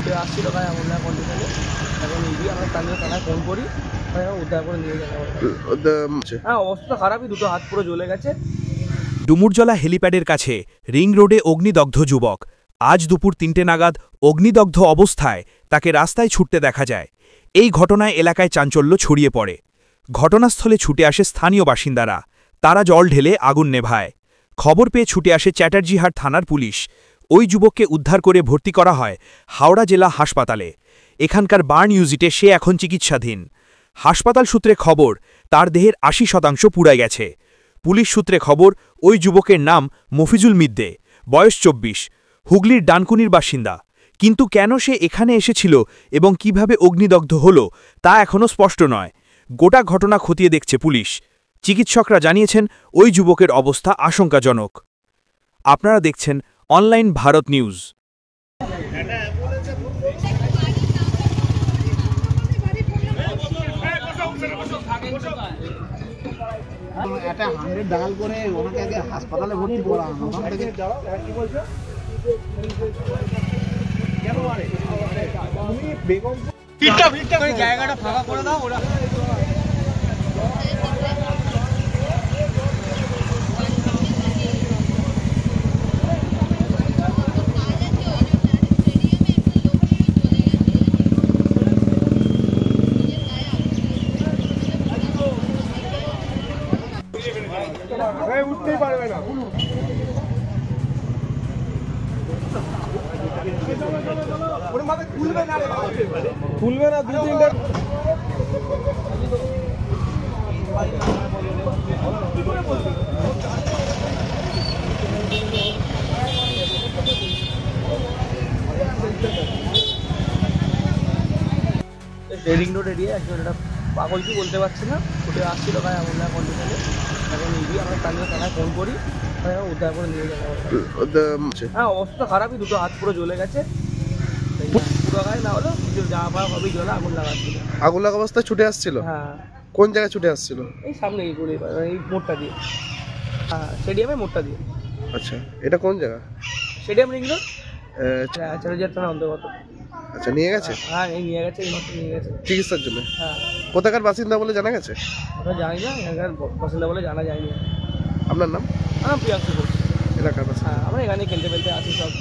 ছুটে আসছিল গায়ে এমন না কন্ডিশনে। এখন নিয়ে আমরা স্থানীয় থানায় ফোন করি, উদ্ধার করে নিয়ে যাওয়া। হ্যাঁ, অবস্থা খারাপই, দুটো হাত পুরো জ্বলে গেছে। ডুমুরজলা হেলিপ্যাডের কাছে রিং রোডে অগ্নিদগ্ধ যুবক। আজ দুপুর ৩টে নাগাদ অগ্নিদগ্ধ অবস্থায় তাকে রাস্তায় ছুটতে দেখা যায়। এই ঘটনায় এলাকায় চাঞ্চল্য ছড়িয়ে পড়ে। ঘটনাস্থলে ছুটে আসে স্থানীয় বাসিন্দারা। তারা জল ঢেলে আগুন নেভায়। খবর পেয়ে ছুটে আসে চ্যাটার্জিহাট থানার পুলিশ। ওই যুবককে উদ্ধার করে ভর্তি করা হয় হাওড়া জেলা হাসপাতালে। এখানকার বার্ন ইউনিটে সে এখন চিকিৎসাধীন। হাসপাতাল সূত্রে খবর, তার দেহের ৮০% পুড়ে গেছে। পুলিশ সূত্রে খবর, ওই যুবকের নাম মফিজুল মিদ্দে, বয়স ২৪, হুগলির ডানকুনির বাসিন্দা। কিন্তু কেন সে এখানে এসেছিল এবং কিভাবে অগ্নিদগ্ধ হল তা এখনও স্পষ্ট নয়। গোটা ঘটনা খতিয়ে দেখছে পুলিশ। চিকিৎসকরা জানিয়েছেন ওই যুবকের অবস্থা আশঙ্কাজনক। আপনারা দেখছেন অনলাইন ভারত নিউজ। একটা 100 ডাল করে ওনাকে আগে হাসপাতালে ভর্তি করা হলো। ওখান থেকে জায়গাটা ফাঁকা করে দাও। ওরা উঠতেই পারবে না। খুলবে না 2-3টা। রিং রোড এরিয়া একজন এটা পাগল কি বলতে পারছি না, ছুটে আসছিল গায়ে এমন না কন্ডিশনে। এখন নিয়ে আমরা স্থানীয় থানায় ফোন করি, উদ্ধার করে নিয়ে যাওয়া। হ্যাঁ, অবস্থা খারাপই, দুটো হাত পুরো জ্বলে গেছে। পুরো গায়ে না হলো কিছু জামা পাওয়া হবেই, জ্বলা আগুন লাগাচ্ছিল। আগুন লাগা অবস্থায় ছুটে আসছিল? হ্যাঁ। কোন জায়গায় ছুটে আসছিল? এই সামনে এই মোড়টা দিয়ে। হ্যাঁ, স্টেডিয়ামের মোড়টা দিয়ে। আচ্ছা, এটা কোন জায়গা? স্টেডিয়াম রিং রোড, চ্যাটার্জিহাট থানার অন্তর্গত। আচ্ছা, নিয়ে গেছে? হ্যাঁ, এই নিয়ে গেছে, এই মাত্র নিয়ে গেছে চিকিৎসার জন্য। হ্যাঁ। কোথাকার বাসিন্দা বলে জানা গেছে? ওটা জানি না, এখানকার বাসিন্দা বলে জানা যায়নি। আপনার নাম? আমার প্রিয়াঙ্কু ঘোষ। এলাকার বাসিন্দা? হ্যাঁ, আমরা এখানে খেলতে ফেলতে আছি সব।